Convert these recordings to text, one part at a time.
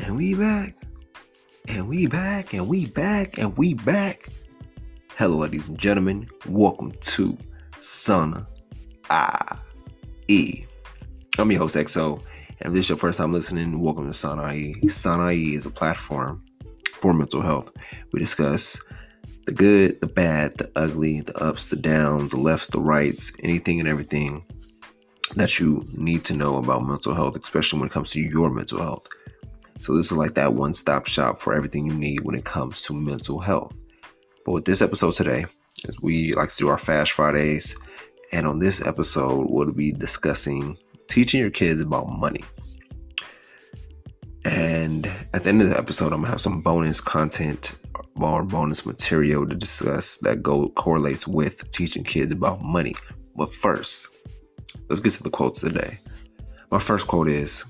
And we back. And we back. And we back. And we back. Hello, ladies and gentlemen. Welcome to Sana IE. I'm your host, XO. And if this is your first time listening, welcome to Sana IE. Sana IE is a platform for mental health. We discuss the good, the bad, the ugly, the ups, the downs, the lefts, the rights, anything and everything that you need to know about mental health, especially when it comes to your mental health. So this is like that one-stop shop for everything you need when it comes to mental health. But with this episode today, is we like to do our Fast Fridays. And on this episode, we'll be discussing teaching your kids about money. And at the end of the episode, I'm going to have some bonus content or bonus material to discuss that correlates with teaching kids about money. But first, let's get to the quotes of the day. My first quote is,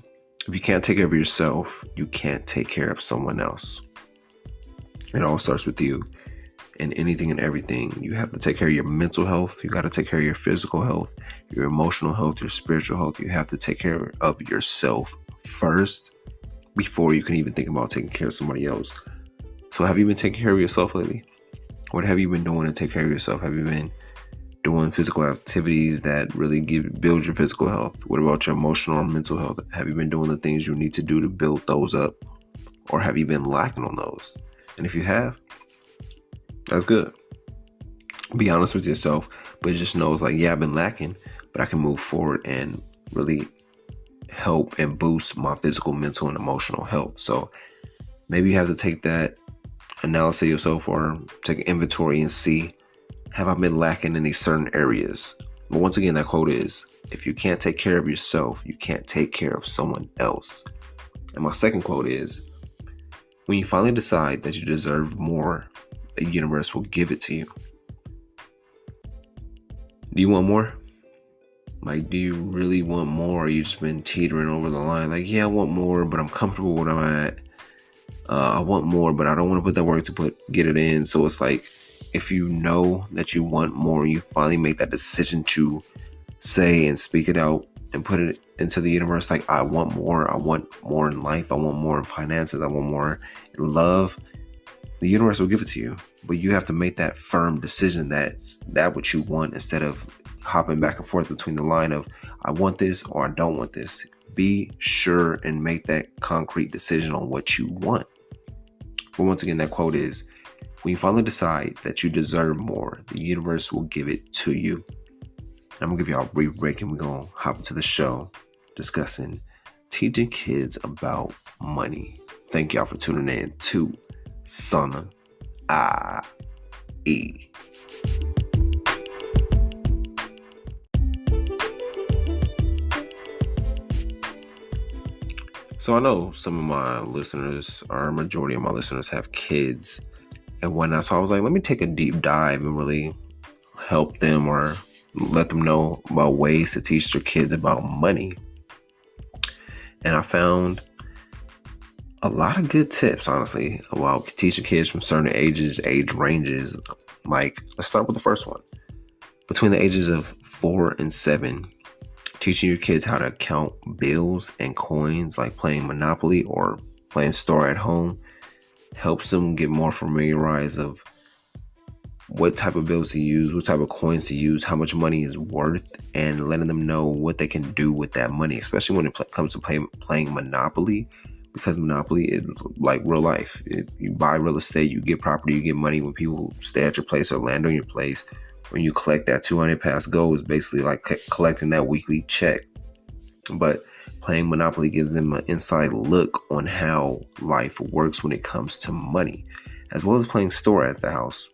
if you can't take care of yourself, you can't take care of someone else. It all starts with you. In anything and everything, you have to take care of your mental health. You got to take care of your physical health, your emotional health, your spiritual health. You have to take care of yourself first before you can even think about taking care of somebody else. So have you been taking care of yourself lately? What have you been doing to take care of yourself? Have you been doing physical activities that really build your physical health? What about your emotional or mental health? Have you been doing the things you need to do to build those up? Or have you been lacking on those? And if you have, that's good. Be honest with yourself, but just know it's like, yeah, I've been lacking, but I can move forward and really help and boost my physical, mental, and emotional health. So maybe you have to take that analysis of yourself or take an inventory and see, have I been lacking in these certain areas? But once again, that quote is, if you can't take care of yourself, you can't take care of someone else. And my second quote is, when you finally decide that you deserve more, the universe will give it to you. Do you want more? Like, do you really want more? Or you just been teetering over the line? Like, yeah, I want more, but I'm comfortable where I'm at. I want more, but I don't want to put that work to get it in. So it's like, if you know that you want more, you finally make that decision to say and speak it out and put it into the universe. Like, I want more. I want more in life. I want more in finances. I want more in love. The universe will give it to you, but you have to make that firm decision that's what you want, instead of hopping back and forth between the line of I want this or I don't want this. Be sure and make that concrete decision on what you want. But once again, that quote is, when you finally decide that you deserve more, the universe will give it to you. I'm going to give y'all a brief break and we're going to hop into the show discussing teaching kids about money. Thank y'all for tuning in to Sana IE. So I know some of my listeners, or a majority of my listeners, have kids and whatnot. So I was like, let me take a deep dive and really help them or let them know about ways to teach their kids about money. And I found a lot of good tips, honestly, about teaching kids from certain age ranges. Like, let's start with the first one. Between the ages of 4 and 7, teaching your kids how to count bills and coins, like playing Monopoly or playing Store at Home, helps them get more familiarized of what type of bills to use, what type of coins to use, how much money is worth, and letting them know what they can do with that money, especially when it comes to playing Monopoly. Because Monopoly is like real life. You buy real estate, you get property, you get money when people stay at your place or land on your place. When you collect that 200 past gold, is basically like collecting that weekly check. But playing Monopoly gives them an inside look on how life works when it comes to money, as well as playing Store at the house.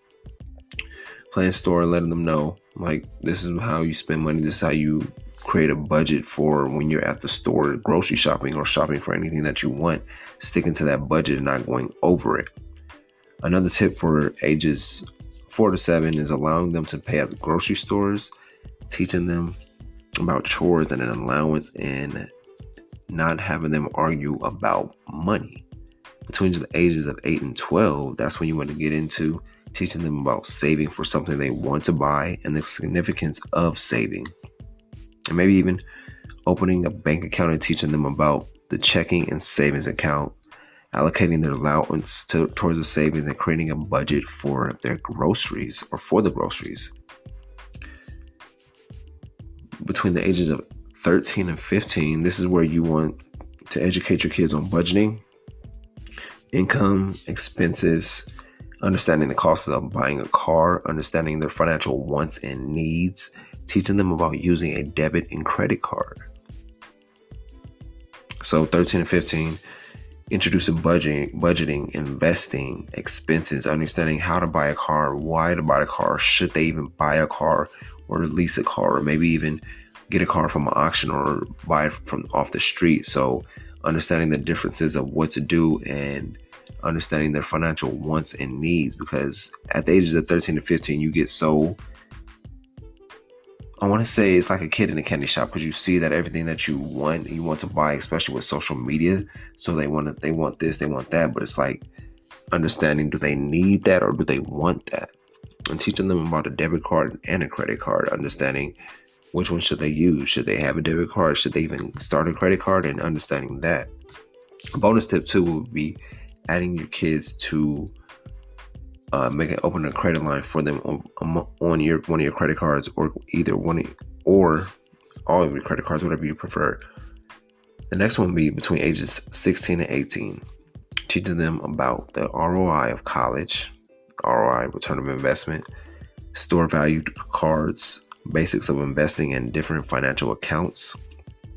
Playing Store, letting them know, like, this is how you spend money. This is how you create a budget for when you're at the store, grocery shopping or shopping for anything that you want, sticking to that budget and not going over it. Another tip for ages 4 to 7 is allowing them to pay at the grocery stores, teaching them about chores and an allowance, and not having them argue about money. Between the ages of 8 and 12, that's when you want to get into teaching them about saving for something they want to buy and the significance of saving. And maybe even opening a bank account and teaching them about the checking and savings account allocating their allowance towards the savings and creating a budget for their groceries or for the groceries. Between the ages of 13 and 15, this is where you want to educate your kids on budgeting, income, expenses, understanding the costs of buying a car, understanding their financial wants and needs, teaching them about using a debit and credit card. So 13 and 15, introducing budgeting, investing, expenses, understanding how to buy a car, why to buy a car, should they even buy a car or lease a car, or maybe even get a car from an auction or buy it from off the street. So understanding the differences of what to do and understanding their financial wants and needs, because at the ages of 13 to 15, you get so, I want to say it's like a kid in a candy shop, because you see that everything that you want to buy, especially with social media. So they want this, they want that, but it's like understanding, do they need that or do they want that? And teaching them about a debit card and a credit card, understanding which one should they use. Should they have a debit card? Should they even start a credit card? And understanding that. Bonus tip 2 would be adding your kids to open a credit line for them on one of your credit cards, or either one or all of your credit cards, whatever you prefer. The next one would be between ages 16 and 18, teaching them about the ROI of college, ROI, return of investment, store value cards, basics of investing in different financial accounts,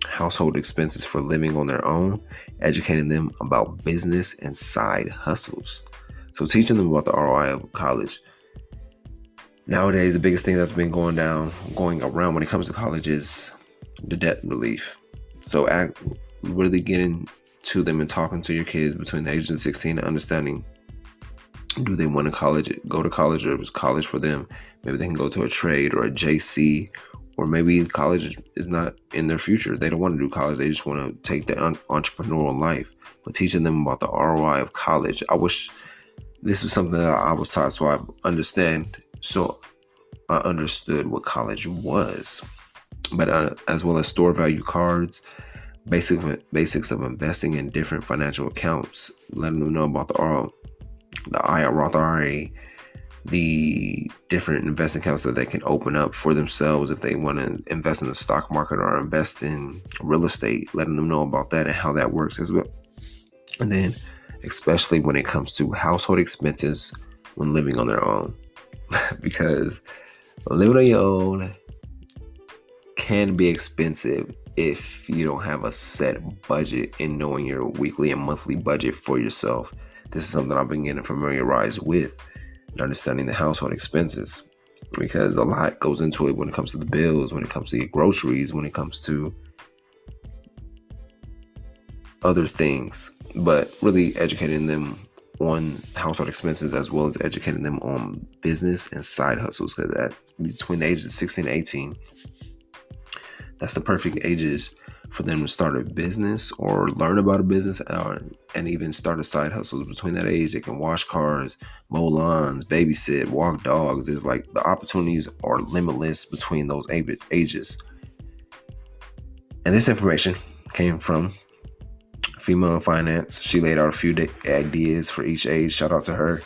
household expenses for living on their own, educating them about business and side hustles. So teaching them about the ROI of college. Nowadays, the biggest thing that's been going around when it comes to college is the debt relief. So really getting to them and talking to your kids between the ages of 16 and understanding, do they want to go to college, or is college for them? Maybe they can go to a trade or a JC, or maybe college is not in their future. They don't want to do college. They just want to take the entrepreneurial life. But teaching them about the ROI of college. I wish this was something that I was taught, so I understand. So I understood what college was. But as well as store value cards, basics of investing in different financial accounts, letting them know about the Roth IRA, the different investing accounts that they can open up for themselves if they want to invest in the stock market or invest in real estate, letting them know about that and how that works as well. And then especially when it comes to household expenses when living on their own, because living on your own can be expensive if you don't have a set budget and knowing your weekly and monthly budget for yourself. This is something I've been getting familiarized with, and understanding the household expenses, because a lot goes into it when it comes to the bills, when it comes to your groceries, when it comes to other things. But really educating them on household expenses, as well as educating them on business and side hustles, because between the ages of 16 and 18, that's the perfect ages for them to start a business or learn about a business, and even start a side hustle. Between that age, they can wash cars, mow lawns, babysit, walk dogs. There's like, the opportunities are limitless between those ages. And this information came from Female in Finance. She laid out a few ideas for each age. Shout out to her.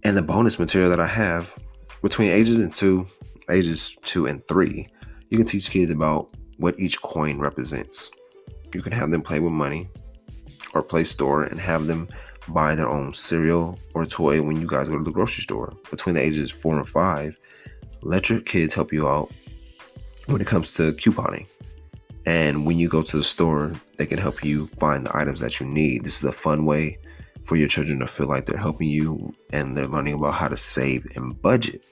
And the bonus material that I have between ages 2 and 3, you can teach kids about what each coin represents. You can have them play with money or play store, and have them buy their own cereal or toy when you guys go to the grocery store. Between the ages 4 and 5, let your kids help you out when it comes to couponing. And when you go to the store, they can help you find the items that you need. This is a fun way for your children to feel like they're helping you and they're learning about how to save and budget.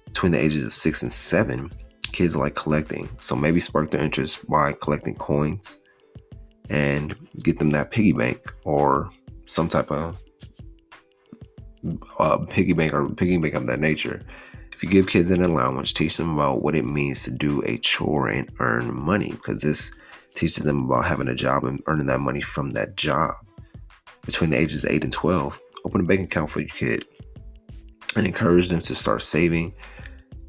Between the ages of 6 and 7, kids like collecting. So maybe spark their interest by collecting coins and get them that piggy bank or some type of piggy bank of that nature. If you give kids an allowance, teach them about what it means to do a chore and earn money, because this teaches them about having a job and earning that money from that job. Between the ages 8 and 12, open a bank account for your kid and encourage them to start saving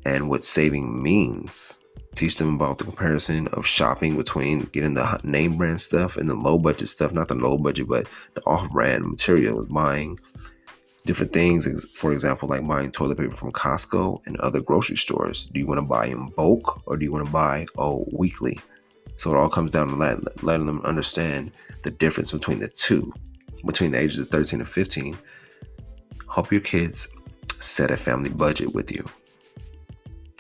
and what saving means. Teach them about the comparison of shopping between getting the name brand stuff and the low budget stuff, not the low budget, but the off brand materials, buying different things. For example, like buying toilet paper from Costco and other grocery stores. Do you want to buy in bulk or do you want to buy weekly? So it all comes down to letting them understand the difference between the two, between the ages of 13 and 15. Help your kids set a family budget with you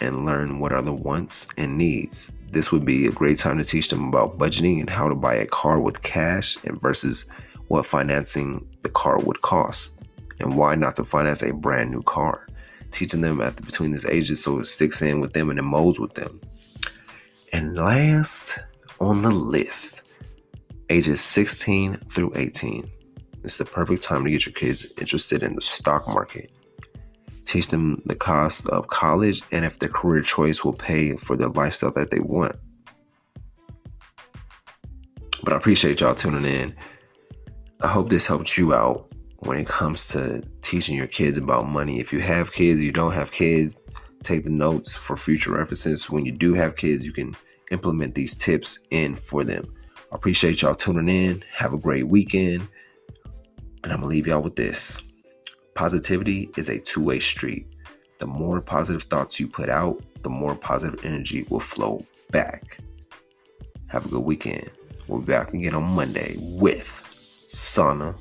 and learn what are the wants and needs. This would be a great time to teach them about budgeting and how to buy a car with cash and versus what financing the car would cost, and why not to finance a brand new car. Teaching them between these ages so it sticks in with them and it molds with them. And last on the list, ages 16 through 18. It's the perfect time to get your kids interested in the stock market. Teach them the cost of college and if their career choice will pay for the lifestyle that they want. But I appreciate y'all tuning in. I hope this helped you out when it comes to teaching your kids about money. If you have kids, you don't have kids, take the notes for future references. When you do have kids, you can implement these tips in for them. I appreciate y'all tuning in. Have a great weekend. And I'm going to leave y'all with this. Positivity is a two-way street. The more positive thoughts you put out, the more positive energy will flow back. Have a good weekend. We'll be back again on Monday with Sana.